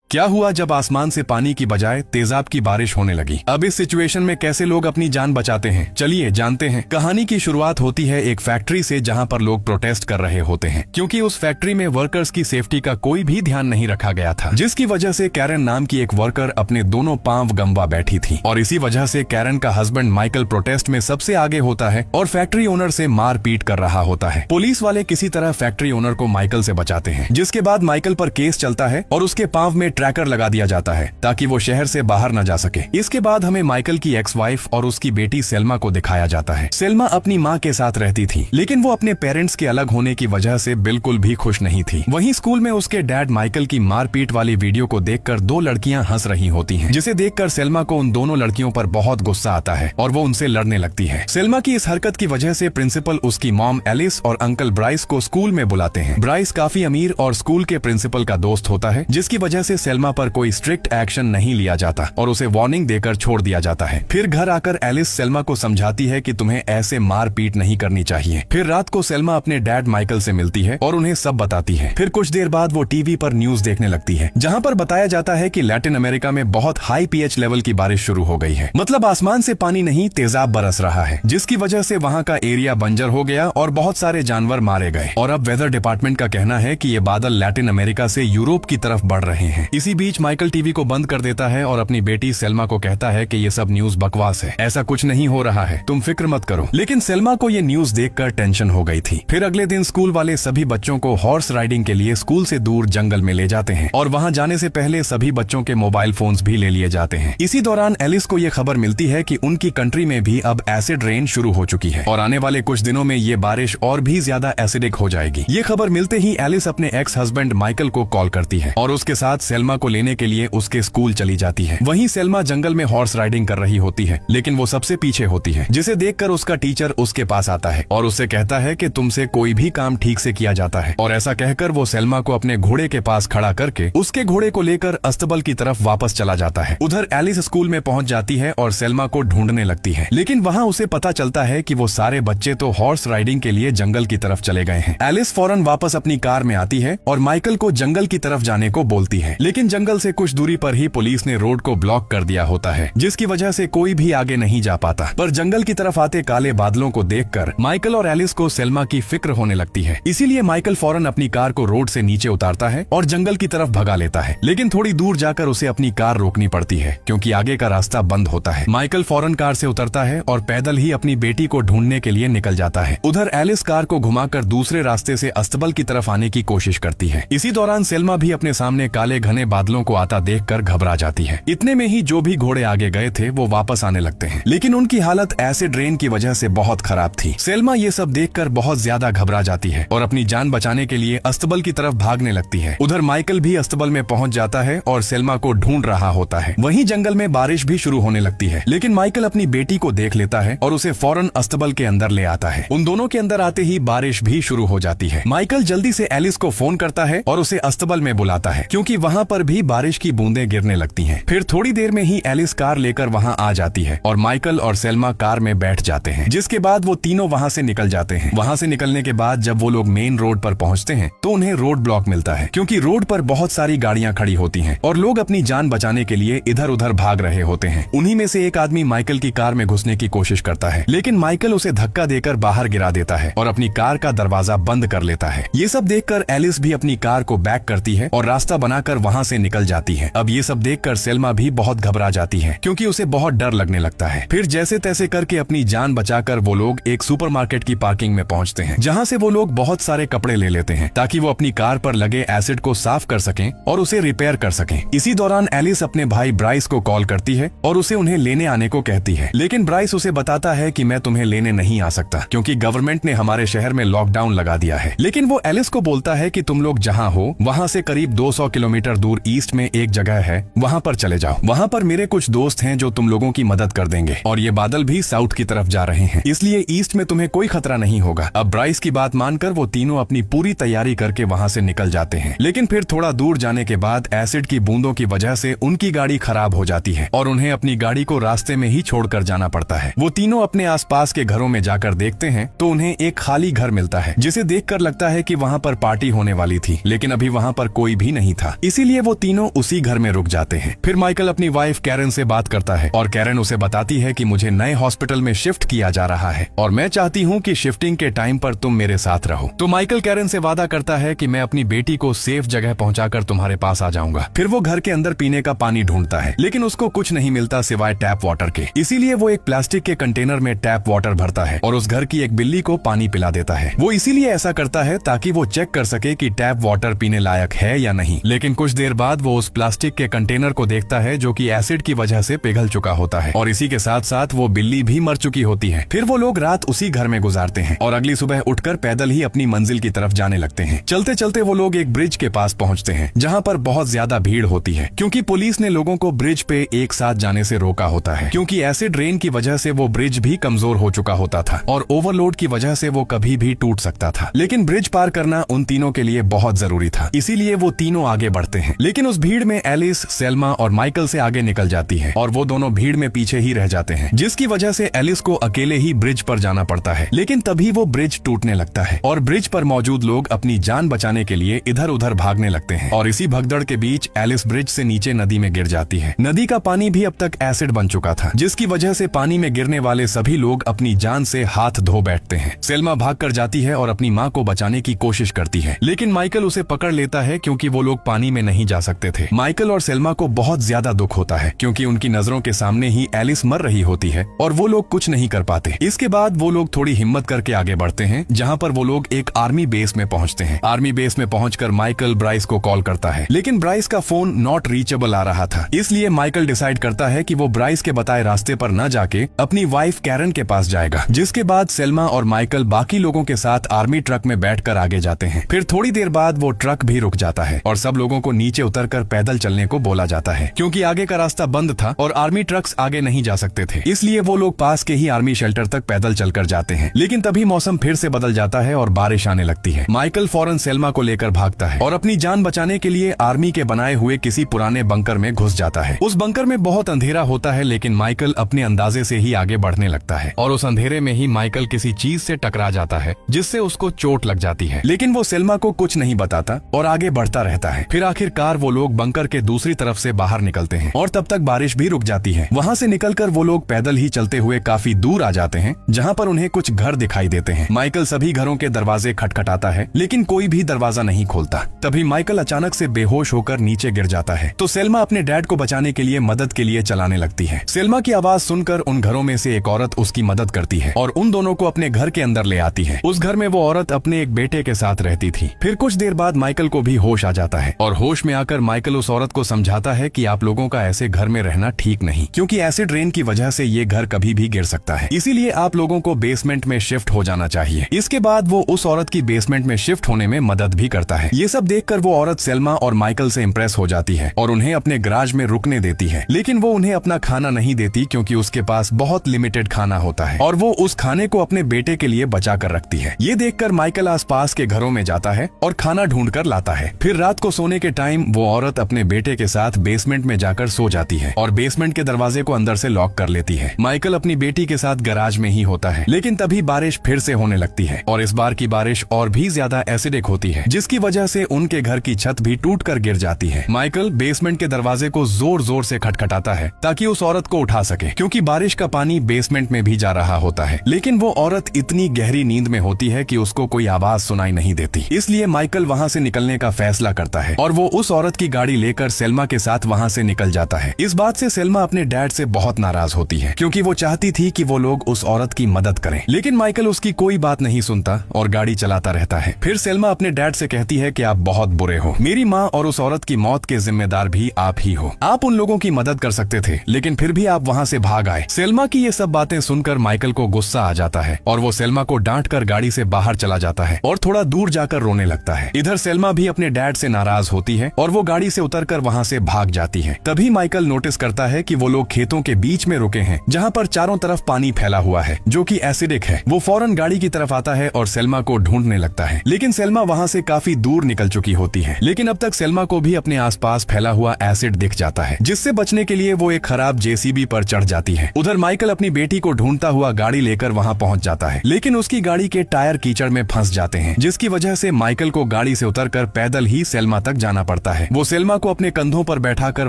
क्या हुआ जब आसमान से पानी की बजाय तेजाब की बारिश होने लगी। अब इस सिचुएशन में कैसे लोग अपनी जान बचाते हैं, चलिए जानते हैं। कहानी की शुरुआत होती है एक फैक्ट्री से जहां पर लोग प्रोटेस्ट कर रहे होते हैं क्योंकि उस फैक्ट्री में वर्कर्स की सेफ्टी का कोई भी ध्यान नहीं रखा गया था, जिसकी वजह से कैरन नाम की एक वर्कर अपने दोनों पांव गंवा बैठी थी। और इसी वजह से कैरन का हस्बैंड माइकल प्रोटेस्ट में सबसे आगे होता है और फैक्ट्री ओनर से मार पीट कर रहा होता है। पुलिस वाले किसी तरह फैक्ट्री ओनर को माइकल से बचाते हैं, जिसके बाद माइकल पर केस चलता है और उसके पांव में ट्रैकर लगा दिया जाता है ताकि वो शहर से बाहर न जा सके। इसके बाद हमें माइकल की एक्स वाइफ और उसकी बेटी सेल्मा को दिखाया जाता है। सेल्मा अपनी माँ के साथ रहती थी, लेकिन वो अपने पेरेंट्स के अलग होने की वजह से बिल्कुल भी खुश नहीं थी। वहीं स्कूल में उसके डैड माइकल की मारपीट वाली वीडियो को देखकर दो लड़कियां हंस रही होती हैं, जिसे देखकर सेल्मा को उन दोनों लड़कियों पर बहुत गुस्सा आता है और वो उनसे लड़ने लगती है। सेल्मा की इस हरकत की वजह से प्रिंसिपल उसकी मॉम एलिस और अंकल ब्राइस को स्कूल में बुलाते हैं। ब्राइस काफी अमीर और स्कूल के प्रिंसिपल का दोस्त होता है, जिसकी वजह से सेल्मा पर कोई स्ट्रिक्ट एक्शन नहीं लिया जाता और उसे वार्निंग देकर छोड़ दिया जाता है। फिर घर आकर एलिस सेल्मा को समझाती है कि तुम्हें ऐसे मार पीट नहीं करनी चाहिए। फिर रात को सेल्मा अपने डैड माइकल से मिलती है और उन्हें सब बताती है। फिर कुछ देर बाद वो टीवी पर न्यूज देखने लगती है, जहां पर बताया जाता है कि लैटिन अमेरिका में बहुत हाई पीएच लेवल की बारिश शुरू हो गई है। मतलब आसमान से पानी नहीं, तेजाब बरस रहा है, जिसकी वजह से वहां का एरिया बंजर हो गया और बहुत सारे जानवर मारे गए। और अब वेदर डिपार्टमेंट का कहना है कि ये बादल लैटिन अमेरिका से यूरोप की तरफ बढ़ रहे हैं। इसी बीच माइकल टीवी को बंद कर देता है और अपनी बेटी सेल्मा को कहता है कि ये सब न्यूज बकवास है, ऐसा कुछ नहीं हो रहा है, तुम फिक्र मत करो। लेकिन सेल्मा को ये न्यूज देखकर टेंशन हो गई थी। फिर अगले दिन स्कूल वाले सभी बच्चों को हॉर्स राइडिंग के लिए स्कूल से दूर जंगल में ले जाते हैं और वहां जाने से पहले सभी बच्चों के मोबाइल फोन्स भी ले लिए जाते हैं। इसी दौरान एलिस को ये खबर मिलती है कि उनकी कंट्री में भी अब एसिड रेन शुरू हो चुकी है और आने वाले कुछ दिनों में ये बारिश और भी ज्यादा एसिडिक हो जाएगी। ये खबर मिलते ही एलिस अपने एक्स हस्बैंड माइकल को कॉल करती है और उसके साथ सेल्मा को लेने के लिए उसके स्कूल चली जाती है। वहीं सेल्मा जंगल में हॉर्स राइडिंग कर रही होती है, लेकिन वो सबसे पीछे होती है, जिसे देखकर उसका टीचर उसके पास आता है और उससे कहता है कि तुमसे कोई भी काम ठीक से किया जाता है। और ऐसा कहकर वो सेल्मा को अपने घोड़े के पास खड़ा करके उसके घोड़े को लेकर अस्तबल की तरफ वापस चला जाता है। उधर एलिस स्कूल में पहुंच जाती है और सेल्मा को ढूंढने लगती है, लेकिन वहां उसे पता चलता है कि वो सारे बच्चे तो हॉर्स राइडिंग के लिए जंगल की तरफ चले गए हैं। एलिस फौरन वापस अपनी कार में आती है और माइकल को जंगल की तरफ जाने को बोलती है, लेकिन जंगल से कुछ दूरी पर ही पुलिस ने रोड को ब्लॉक कर दिया होता है, जिसकी वजह से कोई भी आगे नहीं जा पाता। पर जंगल की तरफ आते काले बादलों को देखकर माइकल और एलिस को सेल्मा की फिक्र होने लगती है। इसीलिए माइकल फौरन अपनी कार को रोड से नीचे उतारता है और जंगल की तरफ भगा लेता है, लेकिन थोड़ी दूर जाकर उसे अपनी कार रोकनी पड़ती है क्योंकि आगे का रास्ता बंद होता है। माइकल फौरन कार से उतरता है और पैदल ही अपनी बेटी को ढूंढने के लिए निकल जाता है। उधर एलिस कार को घुमाकर दूसरे रास्ते से अस्तबल की तरफ आने की कोशिश करती है। इसी दौरान सेल्मा भी अपने सामने काले घने बादलों को आता देखकर घबरा जाती है। इतने में ही जो भी घोड़े आगे गए थे वो वापस आने लगते हैं, लेकिन उनकी हालत एसिड रेन की वजह से बहुत खराब थी। सेल्मा ये सब देखकर बहुत ज्यादा घबरा जाती है और अपनी जान बचाने के लिए अस्तबल की तरफ भागने लगती है। उधर माइकल भी अस्तबल में पहुंच जाता है और सेल्मा को ढूंढ रहा होता है। वहीं जंगल में बारिश भी शुरू होने लगती है, लेकिन माइकल अपनी बेटी को देख लेता है और उसे फौरन अस्तबल के अंदर ले आता है। उन दोनों के अंदर आते ही बारिश भी शुरू हो जाती है। माइकल जल्दी से एलिस को फोन करता है और उसे अस्तबल में बुलाता है क्योंकि वहाँ पर भी बारिश की बूंदें गिरने लगती हैं। फिर थोड़ी देर में ही एलिस कार लेकर वहाँ आ जाती है और माइकल और सेल्मा कार में बैठ जाते हैं, जिसके बाद वो तीनों वहाँ से निकल जाते हैं। वहाँ से निकलने के बाद जब वो लोग मेन रोड पर पहुँचते हैं तो उन्हें रोड ब्लॉक मिलता है क्योंकि रोड पर बहुत सारी गाड़ियाँ खड़ी होती हैं और लोग अपनी जान बचाने के लिए इधर उधर भाग रहे होते हैं। उन्हीं में से एक आदमी माइकल की कार में घुसने की कोशिश करता है, लेकिन माइकल उसे धक्का देकर बाहर गिरा देता है और अपनी कार का दरवाजा बंद कर लेता है। ये सब देखकर एलिस भी अपनी कार को बैक करती है और रास्ता बनाकर वहाँ से निकल जाती है। अब ये सब देखकर सेल्मा भी बहुत घबरा जाती है क्योंकि उसे बहुत डर लगने लगता है। फिर जैसे तैसे करके अपनी जान बचाकर वो लोग एक सुपरमार्केट की पार्किंग में पहुँचते हैं, जहाँ से वो लोग बहुत सारे कपड़े ले लेते हैं ताकि वो अपनी कार पर लगे एसिड को साफ कर सकें और उसे रिपेयर कर सकें। इसी दौरान एलिस अपने भाई ब्राइस को कॉल करती है और उसे उन्हें लेने आने को कहती है, लेकिन ब्राइस उसे बताता है कि मैं तुम्हें लेने नहीं आ सकता क्योंकि गवर्नमेंट ने हमारे शहर में लॉकडाउन लगा दिया है। लेकिन वो एलिस को बोलता है कि तुम लोग जहाँ हो वहाँ से करीब 200 किलोमीटर दूर ईस्ट में एक जगह है, वहाँ पर चले जाओ। वहाँ पर मेरे कुछ दोस्त हैं जो तुम लोगों की मदद कर देंगे और ये बादल भी साउथ की तरफ जा रहे हैं, इसलिए ईस्ट में तुम्हें कोई खतरा नहीं होगा। अब ब्राइस की बात मानकर वो तीनों अपनी पूरी तैयारी करके वहाँ से निकल जाते हैं, लेकिन फिर थोड़ा दूर जाने के बाद एसिड की बूंदों की वजह से उनकी गाड़ी खराब हो जाती है और उन्हें अपनी गाड़ी को रास्ते में ही छोड़कर जाना पड़ता है। वो तीनों अपने आसपास के घरों में जाकर देखते हैं तो उन्हें एक खाली घर मिलता है, जिसे देखकर लगता है कि वहाँ पर पार्टी होने वाली थी, लेकिन अभी वहाँ पर कोई भी नहीं था। इसीलिए इसीलिए वो तीनों उसी घर में रुक जाते हैं। फिर माइकल अपनी वाइफ कैरन से बात करता है और कैरन उसे बताती है कि मुझे नए हॉस्पिटल में शिफ्ट किया जा रहा है और मैं चाहती हूँ कि शिफ्टिंग के टाइम पर तुम मेरे साथ रहो। तो माइकल कैरन से वादा करता है कि मैं अपनी बेटी को सेफ जगह पहुंचाकर तुम्हारे पास आ जाऊंगा। फिर वो घर के अंदर पीने का पानी ढूंढता है, लेकिन उसको कुछ नहीं मिलता सिवाय टैप वाटर के। इसीलिए वो एक प्लास्टिक के कंटेनर में टैप वाटर भरता है और उस घर की एक बिल्ली को पानी पिला देता है। वो इसीलिए ऐसा करता है ताकि वो चेक कर सके कि टैप वाटर पीने लायक है या नहीं। लेकिन कुछ देर बाद वो उस प्लास्टिक के कंटेनर को देखता है जो कि एसिड की वजह से पिघल चुका होता है और इसी के साथ साथ वो बिल्ली भी मर चुकी होती है। फिर वो लोग रात उसी घर में गुजारते हैं और अगली सुबह उठकर पैदल ही अपनी मंजिल की तरफ जाने लगते हैं। चलते चलते वो लोग एक ब्रिज के पास पहुंचते हैं जहां पर बहुत ज्यादा भीड़ होती है, क्योंकि पुलिस ने लोगों को ब्रिज पे एक साथ जाने से रोका होता है, क्योंकि एसिड रेन की वजह से वो ब्रिज भी कमजोर हो चुका होता था और ओवरलोड की वजह से वो कभी भी टूट सकता था। लेकिन ब्रिज पार करना उन तीनों के लिए बहुत जरूरी था, इसीलिए वो तीनों आगे बढ़ते हैं। लेकिन उस भीड़ में एलिस, सेल्मा और माइकल से आगे निकल जाती है और वो दोनों भीड़ में पीछे ही रह जाते हैं, जिसकी वजह से एलिस को अकेले ही ब्रिज पर जाना पड़ता है। लेकिन तभी वो ब्रिज टूटने लगता है और ब्रिज पर मौजूद लोग अपनी जान बचाने के लिए इधर उधर भागने लगते हैं और इसी भगदड़ के बीच एलिस ब्रिज से नीचे नदी में गिर जाती है। नदी का पानी भी अब तक एसिड बन चुका था, जिसकी वजह से पानी में गिरने वाले सभी लोग अपनी जान से हाथ धो बैठते हैं। सेल्मा भाग कर जाती है और अपनी माँ को बचाने की कोशिश करती है, लेकिन माइकल उसे पकड़ लेता है क्योंकि वो लोग पानी में नहीं जा सकते थे। माइकल और सेल्मा को बहुत ज्यादा दुख होता है क्योंकि उनकी नजरों के सामने ही एलिस मर रही होती है और वो लोग कुछ नहीं कर पाते। इसके बाद वो लोग थोड़ी हिम्मत करके आगे बढ़ते हैं, जहाँ पर वो लोग एक आर्मी बेस में पहुँचते हैं। आर्मी बेस में पहुंचकर माइकल ब्राइस को कॉल करता है, लेकिन ब्राइस का फोन नॉट रीचेबल आ रहा था। इसलिए माइकल डिसाइड करता है कि वो ब्राइस के बताए रास्ते पर न जाके अपनी वाइफ कैरन के पास जाएगा। जिसके बाद सेल्मा और माइकल बाकी लोगों के साथ आर्मी ट्रक में बैठकर आगे जाते हैं। फिर थोड़ी देर बाद वो ट्रक भी रुक जाता है और सब लोगों को नीचे उतरकर पैदल चलने को बोला जाता है, क्योंकि आगे का रास्ता बंद था और आर्मी ट्रक्स आगे नहीं जा सकते थे। इसलिए वो लोग पास के ही आर्मी शेल्टर तक पैदल चलकर जाते हैं। लेकिन तभी मौसम फिर से बदल जाता है और बारिश आने लगती है। माइकल फौरन सेल्मा को लेकर भागता है और अपनी जान बचाने के लिए आर्मी के बनाए हुए किसी पुराने बंकर में घुस जाता है। उस बंकर में बहुत अंधेरा होता है, लेकिन माइकल अपने अंदाजे से ही आगे बढ़ने लगता है और उस अंधेरे में ही माइकल किसी चीज से टकरा जाता है, जिससे उसको चोट लग जाती है। लेकिन वो सेल्मा को कुछ नहीं बताता और आगे बढ़ता रहता है। फिर आखिरकार वो लोग बंकर के दूसरी तरफ से बाहर निकलते हैं और तब तक बारिश भी रुक जाती है। वहाँ से निकलकर वो लोग पैदल ही चलते हुए काफी दूर आ जाते हैं, जहाँ पर उन्हें कुछ घर दिखाई देते हैं। माइकल सभी घरों के दरवाजे खटखटाता है, लेकिन कोई भी दरवाजा नहीं खोलता। तभी माइकल अचानक से बेहोश होकर नीचे गिर जाता है। तो सेल्मा अपने डैड को बचाने के लिए मदद के लिए चलाने लगती है। सेल्मा की आवाज सुनकर उन घरों में से एक औरत उसकी मदद करती है और उन दोनों को अपने घर के अंदर ले आती है। उस घर में वो औरत अपने एक बेटे के साथ रहती थी। फिर कुछ देर बाद माइकल को भी होश आ जाता है और होश में आकर माइकल उस औरत को समझाता है कि आप लोगों का ऐसे घर में रहना ठीक नहीं, क्योंकि एसिड रेन की वजह से ये घर कभी भी गिर सकता है। इसीलिए आप लोगों को बेसमेंट में शिफ्ट हो जाना चाहिए। इसके बाद वो उस औरत की बेसमेंट में शिफ्ट होने में मदद भी करता है। ये सब देखकर वो औरत सेल्मा और माइकल से इम्प्रेस हो जाती है और उन्हें अपने गराज में रुकने देती है। लेकिन वो उन्हें अपना खाना नहीं देती, क्योंकि उसके पास बहुत लिमिटेड खाना होता है और वो उस खाने को अपने बेटे के लिए बचा कर रखती है। ये देखकर माइकल आसपास के घरों में जाता है और खाना ढूंढ कर लाता है। फिर रात को सोने के टाइम वो औरत अपने बेटे के साथ बेसमेंट में जाकर सो जाती है और बेसमेंट के दरवाजे को अंदर से लॉक कर लेती है। माइकल अपनी बेटी के साथ गराज में ही होता है, लेकिन तभी बारिश फिर से होने लगती है और इस बार की बारिश और भी ज्यादा एसिडिक होती है, जिसकी वजह से उनके घर की छत भी टूट कर गिर जाती है। माइकल बेसमेंट के दरवाजे को जोर जोर से खटखटाता है ताकि उस औरत को उठा सके, क्योंकि बारिश का पानी बेसमेंट में भी जा रहा होता है। लेकिन वो औरत इतनी गहरी नींद में होती है कि उसको कोई आवाज सुनाई नहीं देती। इसलिए माइकल वहाँ से निकलने का फैसला करता है और वो उस औरत की गाड़ी लेकर सेल्मा के साथ वहाँ से निकल जाता है। इस बात से सेल्मा अपने डैड से बहुत नाराज होती है, क्योंकि वो चाहती थी कि वो लोग उस औरत की मदद करें। लेकिन माइकल उसकी कोई बात नहीं सुनता और गाड़ी चलाता रहता है। फिर सेल्मा अपने डैड से कहती है कि आप बहुत बुरे हो, मेरी माँ और उस औरत की मौत के जिम्मेदार भी आप ही हो। आप उन लोगों की मदद कर सकते थे, लेकिन फिर भी आप वहाँ से भाग आए। सेल्मा की ये सब बातें सुनकर माइकल को गुस्सा आ जाता है और वो सेल्मा को डांट कर गाड़ी से बाहर चला जाता है और थोड़ा दूर जाकर रोने लगता है। इधर सेल्मा भी अपने डैड से नाराज होती है और वो गाड़ी से उतरकर वहाँ से भाग जाती है। तभी माइकल नोटिस करता है कि वो लोग खेतों के बीच में रुके हैं, जहाँ पर चारों तरफ पानी फैला हुआ है जो कि एसिडिक है। वो फौरन गाड़ी की तरफ आता है और सेल्मा को ढूंढने लगता है, लेकिन सेल्मा वहाँ से काफी दूर निकल चुकी होती है। लेकिन अब तक सेल्मा को भी अपने आसपास फैला हुआ एसिड दिख जाता है, जिससे बचने के लिए वो एक खराब जेसीबी पर चढ़ जाती है। उधर माइकल अपनी बेटी को ढूंढता हुआ गाड़ी लेकर वहाँ पहुँच जाता है, लेकिन उसकी गाड़ी के टायर कीचड़ में फंस जाते हैं, जिसकी वजह से माइकल को गाड़ी से उतरकर पैदल ही सेल्मा तक जाना पड़ता जाता है। वो सेल्मा को अपने कंधों पर बैठाकर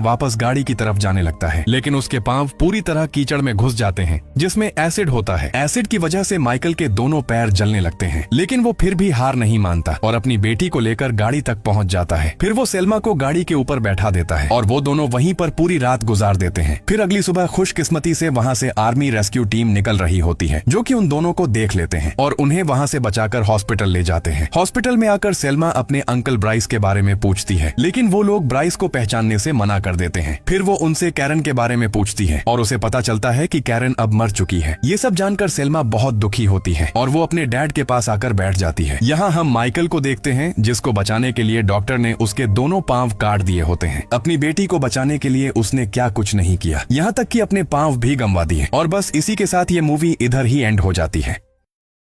वापस गाड़ी की तरफ जाने लगता है, लेकिन उसके पांव पूरी तरह कीचड़ में घुस जाते हैं जिसमें एसिड होता है। एसिड की वजह से माइकल के दोनों पैर जलने लगते हैं, लेकिन वो फिर भी हार नहीं मानता और अपनी बेटी को लेकर गाड़ी तक पहुंच जाता है। फिर वो सेल्मा को गाड़ी के ऊपर बैठा देता है और वो दोनों वहीं पर पूरी रात गुजार देते हैं। फिर अगली सुबह खुशकिस्मती से वहाँ से आर्मी रेस्क्यू टीम निकल रही होती है, जो कि उन दोनों को देख लेते हैं और उन्हें वहाँ से बचाकर हॉस्पिटल ले जाते हैं। हॉस्पिटल में आकर सेल्मा अपने अंकल ब्राइस के बारे में पूछती है, लेकिन वो लोग ब्राइस को पहचानने से मना कर देते हैं। फिर वो उनसे कैरन के बारे में पूछती है और उसे पता चलता है कि कैरन अब मर चुकी है। ये सब जानकर सेल्मा बहुत दुखी होती है और वो अपने डैड के पास आकर बैठ जाती है। यहाँ हम माइकल को देखते हैं, जिसको बचाने के लिए डॉक्टर ने उसके दोनों पांव काट दिए होते हैं। अपनी बेटी को बचाने के लिए उसने क्या कुछ नहीं किया, यहाँ तक कि अपने पांव भी गंवा दिए। और बस इसी के साथ ये मूवी इधर ही एंड हो जाती है।